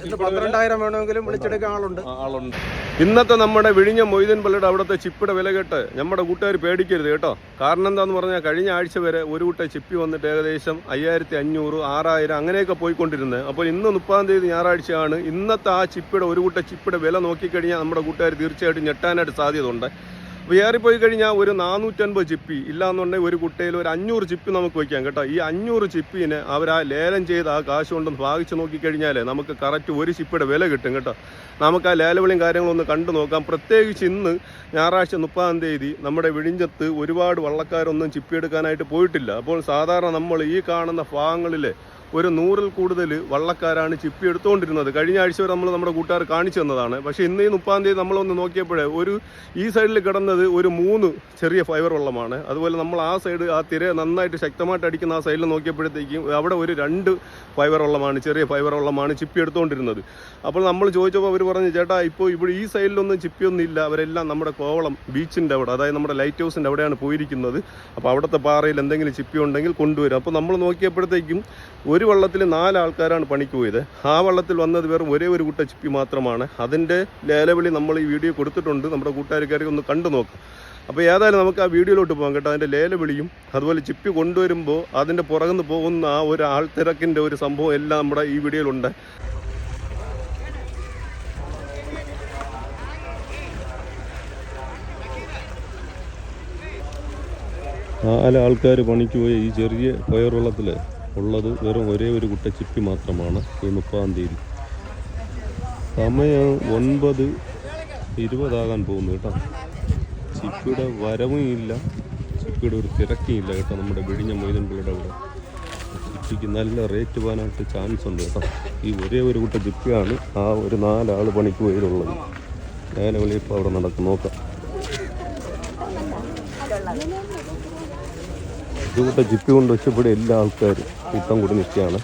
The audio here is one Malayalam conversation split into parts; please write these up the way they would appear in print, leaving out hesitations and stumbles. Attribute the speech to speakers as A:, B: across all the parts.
A: 12,000 വേണമെങ്കിലും വിളിച്ചെടുക്കാൻ ആളുണ്ട്.
B: ഇന്നത്തെ നമ്മുടെ വിഴിഞ്ഞ മൊയ്തീൻ പള്ളിയുടെ അവിടുത്തെ ചിപ്പിയുടെ വില കേട്ട് നമ്മുടെ കൂട്ടുകാർ പേടിക്കരുത് കേട്ടോ. കാരണം എന്താന്ന് പറഞ്ഞാൽ കഴിഞ്ഞ ആഴ്ച വരെ ഒരു കൂട്ട ചിപ്പി വന്നിട്ട് ഏകദേശം 5,500, 6,000 അങ്ങനെയൊക്കെ പോയിക്കൊണ്ടിരുന്നത്. അപ്പോൾ ഇന്ന് 30-ാം തീയതി ഞായറാഴ്ചയാണ്. ഇന്നത്തെ ആ ചിപ്പിയുടെ ഒരു കൂട്ട ചിപ്പിയുടെ വില നോക്കിക്കഴിഞ്ഞാൽ നമ്മുടെ കൂട്ടുകാർ തീർച്ചയായിട്ടും ഞെട്ടാനായിട്ട് സാധ്യതയുണ്ട്. വേറിപ്പോയി കഴിഞ്ഞാൽ ഒരു 450 ചിപ്പി ഇല്ലാന്നുണ്ടെങ്കിൽ ഒരു കുട്ടയിൽ ഒരു 500 ചിപ്പി നമുക്ക് വയ്ക്കാം കേട്ടോ. ഈ 500 ചിപ്പിന് അവർ ആ ലേലം ചെയ്ത് ആ കാശ് കൊണ്ടൊന്ന് ഭാഗിച്ച് നോക്കിക്കഴിഞ്ഞാൽ നമുക്ക് കറക്റ്റ് ഒരു ചിപ്പിയുടെ വില കിട്ടും കേട്ടോ. നമുക്ക് ആ ലേലവിളിയും കാര്യങ്ങളൊന്ന് കണ്ടു നോക്കാം. പ്രത്യേകിച്ച് ഇന്ന് ഞായറാഴ്ച 30-ാം തീയതി നമ്മുടെ വിഴിഞ്ഞത്ത് ഒരുപാട് വള്ളക്കാരൊന്നും ചിപ്പി എടുക്കാനായിട്ട് പോയിട്ടില്ല. അപ്പോൾ സാധാരണ നമ്മൾ ഈ കാണുന്ന ഭാഗങ്ങളിൽ ഒരു 100-ൽ കൂടുതൽ വള്ളക്കാരാണ് ചിപ്പി എടുത്തുകൊണ്ടിരുന്നത്. കഴിഞ്ഞ ആഴ്ച വരെ നമ്മൾ നമ്മുടെ കൂട്ടുകാർ കാണിച്ചു തന്നതാണ്. പക്ഷേ ഇന്ന് ഈ 30-ാം തീയതി നമ്മളൊന്ന് നോക്കിയപ്പോഴേ ഈ സൈഡിൽ കിടന്നത് ഒരു 3 ചെറിയ ഫൈബർ വള്ളമാണ്. അതുപോലെ നമ്മൾ ആ സൈഡ് ആ തിര നന്നായിട്ട് ശക്തമായിട്ട് അടിക്കുന്ന ആ സൈഡിൽ നോക്കിയപ്പോഴത്തേക്കും അവിടെ ഒരു 2 ഫൈബർ വള്ളമാണ്, ചെറിയ ഫൈബർ വള്ളമാണ് ചിപ്പി എടുത്തുകൊണ്ടിരുന്നത്. അപ്പോൾ നമ്മൾ ചോദിച്ചപ്പോൾ അവർ പറഞ്ഞു, ചേട്ടാ ഇപ്പോൾ ഇവിടെ ഈ സൈഡിലൊന്നും ചിപ്പിയൊന്നും ഇല്ല, അവരെല്ലാം നമ്മുടെ കോവളം ബീച്ചിൻ്റെ അവിടെ, അതായത് നമ്മുടെ ലൈറ്റ് ഹൗസിൻ്റെ അവിടെയാണ് പോയിരിക്കുന്നത്. അപ്പോൾ അവിടുത്തെ പാറയിൽ എന്തെങ്കിലും ചിപ്പി ഉണ്ടെങ്കിൽ കൊണ്ടുവരും. അപ്പോൾ നമ്മൾ നോക്കിയപ്പോഴത്തേക്കും ഒരു വള്ളത്തിൽ 4 ആൾക്കാരാണ് പണിക്ക് പോയത്. ആ വള്ളത്തിൽ വന്നത് വെറും ഒരേ ഒരു കൂട്ട ചിപ്പി മാത്രമാണ്. അതിൻ്റെ ലേലവിളി നമ്മൾ ഈ വീഡിയോ കൊടുത്തിട്ടുണ്ട്. നമ്മുടെ കൂട്ടുകാർക്കാരെ ഒന്ന് കണ്ടു നോക്കാം. അപ്പോൾ ഏതായാലും നമുക്ക് ആ വീഡിയോയിലോട്ട് പോകാം കേട്ടോ. അതിൻ്റെ ലേലവിളിയും അതുപോലെ ചിപ്പി കൊണ്ടുവരുമ്പോൾ അതിൻ്റെ പുറകുന്ന് പോകുന്ന ആ ഒരു ആൾത്തിരക്കിൻ്റെ ഒരു സംഭവം എല്ലാം നമ്മുടെ ഈ വീഡിയോയിലുണ്ട്. ആൾക്കാർ പണിക്ക് പോയ ഈ ചെറിയ ഫയർ വള്ളത്തിൽ ഉള്ളത് വെറും ഒരേ ഒരു കുട്ട ചിപ്പി മാത്രമാണ്. ഈ 30-ാം തീയതി സമയം 9:20 പോകുന്നു കേട്ടോ. ചിപ്പിയുടെ വരവും ഇല്ല, ചിപ്പിയുടെ ഒരു തിരക്കില്ല കേട്ടോ. നമ്മുടെ വിഴിഞ്ഞ മൊയ്തീൻ പള്ളിയുടെ അവിടെ ചിപ്പിക്ക് നല്ല റേറ്റ് പോകാനായിട്ട് ചാൻസ് ഉണ്ട് കേട്ടോ. ഈ ഒരേ ഒരു കുട്ട ചിപ്പിയാണ് ആ ഒരു 4 ആൾ പണിക്ക് പോയതുള്ളത്. ലേലവിളി ഇപ്പോൾ അവിടെ നടക്കും, നോക്കാം. ഇതുകൂട്ട ചിപ്പി കൊണ്ട് വെച്ചപ്പോഴും എല്ലാ ആൾക്കാരും ഇപ്പം കൂടി നിൽക്കുകയാണ്.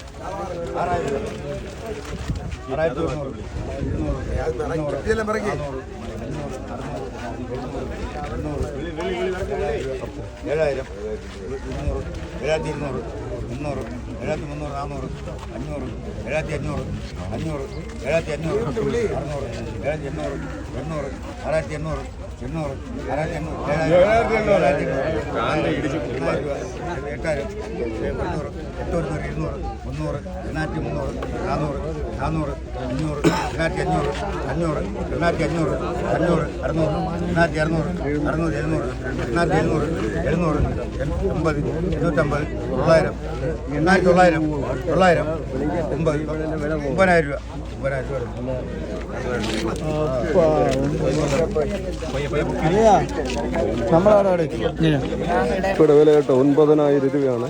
B: ഇവിടെ വില കേട്ടോ 9,000 രൂപയാണ്.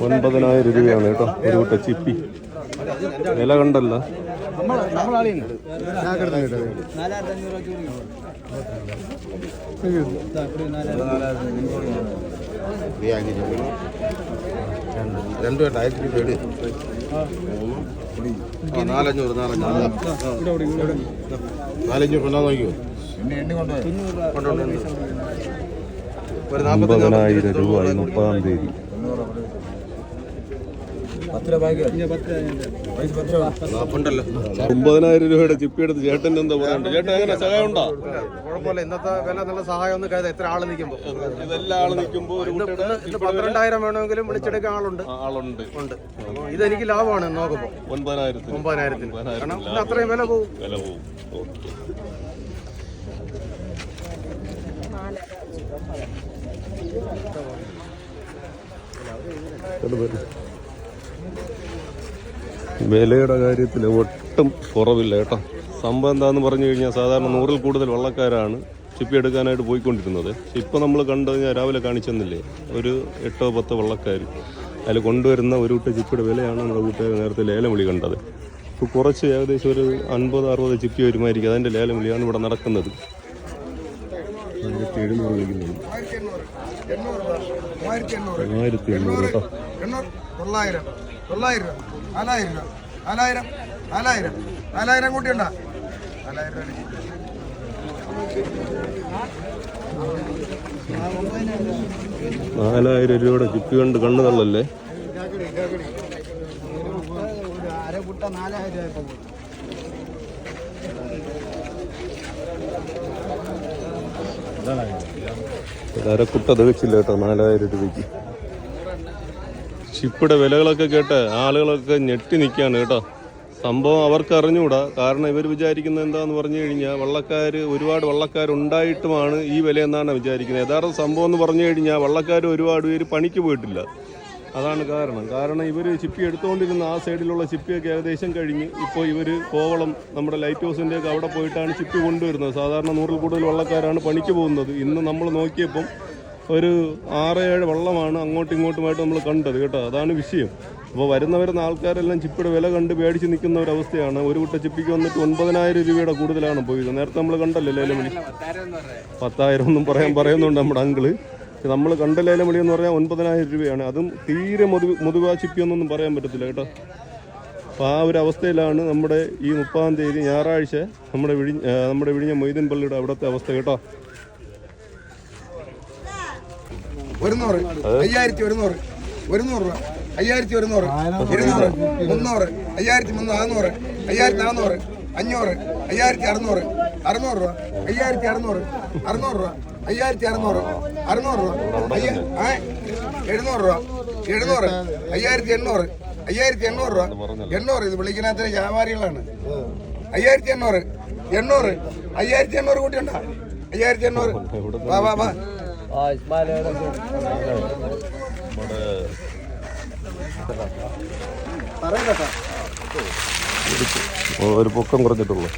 B: 9,000 രൂപയാണ് കേട്ടോ ഒരു കൂട്ട ചിപ്പി. വില കണ്ടല്ല. $9,000 രൂപ 30-ാം തീയതി. 9,000 രൂപയുടെ ചിപ്പി എടുത്ത് ചേട്ടൻ എന്താ പറയണ്ട? ചേട്ടൻ എങ്ങനെ സഹായം ഉണ്ടോ?
A: കുഴപ്പമില്ല. ഇന്നത്തെ വില നല്ല സഹായം ഒന്നും കരുതാ. എത്ര ആള് നിൽക്കുമ്പോൾ
B: ഇതെല്ലാം ആള് നിൽക്കുമ്പോൾ
A: 12,000 വേണമെങ്കിലും വിളിച്ചെടുക്കാൻ ആളുണ്ട്. ഇതെനിക്ക് ലാഭമാണ് നോക്കുമ്പോൾ. 9,000 കാരണം അത്രയും വില പോകും. വിലയുടെ കാര്യത്തിൽ ഒട്ടും കുറവില്ല കേട്ടോ. സംഭവം എന്താണെന്ന് പറഞ്ഞു കഴിഞ്ഞാൽ സാധാരണ 100-ൽ കൂടുതൽ വള്ളക്കാരാണ് ചിപ്പി എടുക്കാനായിട്ട് പോയിക്കൊണ്ടിരുന്നത്. ഇപ്പോൾ നമ്മൾ കണ്ടു കഴിഞ്ഞാൽ രാവിലെ കാണിച്ചെന്നില്ലേ ഒരു 8-10 വള്ളക്കാർ അതിൽ കൊണ്ടുവരുന്ന ഒരു കൂട്ട ചിപ്പിയുടെ വിലയാണ് നമ്മുടെ കൂട്ടുകാർ നേരത്തെ ലേലം വിളി കണ്ടത്. ഇപ്പോൾ കുറച്ച് ഏകദേശം ഒരു 50-60 ചിപ്പി വരുമായിരിക്കും. അതിൻ്റെ ലേലം വിളിയാണ് ഇവിടെ നടക്കുന്നത്. 1,700 വിളിക്കുന്നുണ്ട്. 1,800 കേട്ടോ. 4,000 കൂട്ടിയുണ്ടോ? 4,000 4000 രൂപയുടെ ചിപ്പി കണ്ട് കണ്ണ് തള്ളല്ലേ. അരക്കുട്ട തികച്ചില്ല കേട്ടോ 4000 രൂപയ്ക്ക്. ചിപ്പിയുടെ വിലകളൊക്കെ കേട്ട് ആളുകളൊക്കെ ഞെട്ടി നിൽക്കുകയാണ് കേട്ടോ. സംഭവം അവർക്ക് അറിഞ്ഞുകൂടാ. കാരണം ഇവർ വിചാരിക്കുന്നത് എന്താന്ന് പറഞ്ഞു കഴിഞ്ഞാൽ ഒരുപാട് വള്ളക്കാരുണ്ടായിട്ടുമാണ് ഈ വില എന്നാണ് വിചാരിക്കുന്നത്. യഥാർത്ഥ സംഭവം എന്ന് പറഞ്ഞു കഴിഞ്ഞാൽ വള്ളക്കാർ ഒരുപാട് പേര് പണിക്ക് പോയിട്ടില്ല. അതാണ് കാരണം ഇവർ ചിപ്പി എടുത്തുകൊണ്ടിരുന്ന ആ സൈഡിലുള്ള ചിപ്പിയൊക്കെ ഏകദേശം കഴിഞ്ഞ് ഇപ്പോൾ ഇവർ കോവളം നമ്മുടെ ലൈറ്റ് ഹൗസിൻ്റെയൊക്കെ അവിടെ പോയിട്ടാണ് ചിപ്പി കൊണ്ടുവരുന്നത്. സാധാരണ 100 കൂടുതൽ വള്ളക്കാരാണ് പണിക്ക് പോകുന്നത്. ഇന്ന് നമ്മൾ നോക്കിയപ്പം ഒരു 6-7 വള്ളമാണ് അങ്ങോട്ടും ഇങ്ങോട്ടുമായിട്ട് നമ്മൾ കണ്ടത് കേട്ടോ. അതാണ് വിഷയം. അപ്പോൾ വരുന്ന ആൾക്കാരെല്ലാം ചിപ്പിയുടെ വില കണ്ട് പേടിച്ച് നിൽക്കുന്ന ഒരവസ്ഥയാണ്. ഒരു കുട്ട ചിപ്പിക്ക് വന്നിട്ട് 9000 രൂപയുടെ കൂടുതലാണ് പോയത്. നേരത്തെ നമ്മൾ കണ്ടല്ലോ ലേലമണി 10,000 ഒന്നും പറയുന്നുണ്ട് നമ്മുടെ അങ്കിള്. നമ്മൾ കണ്ട ലേലമണി എന്ന് പറഞ്ഞാൽ 9000 രൂപയാണ്. അതും തീരെ മുതുവാ ചിപ്പിയൊന്നും പറയാൻ പറ്റത്തില്ല കേട്ടോ. അപ്പോൾ ആ ഒരു അവസ്ഥയിലാണ് നമ്മുടെ ഈ 30-ാം തീയതി ഞായറാഴ്ച നമ്മുടെ വിഴിഞ്ഞ മൊയ്തീൻ പള്ളിയുടെ അവിടുത്തെ അവസ്ഥ കേട്ടോ.
C: 100, 5100, 100 രൂപ, 5100, 200, 300, 5300, 5400, 500, 5600, 600 രൂപ, 5600, 600 രൂപ, 5600, 600 രൂപ, 700 രൂപ, 700, 5800, 5800 രൂപ, 800. ഇത് വിളിക്കുന്നതിന് വ്യാപാരികളാണ്. 5800, 800, 5800 കൂട്ടിയുണ്ടോ? 5800. വാ
A: ഒരു പൊക്കം കുറഞ്ഞിട്ടുള്ളൂ.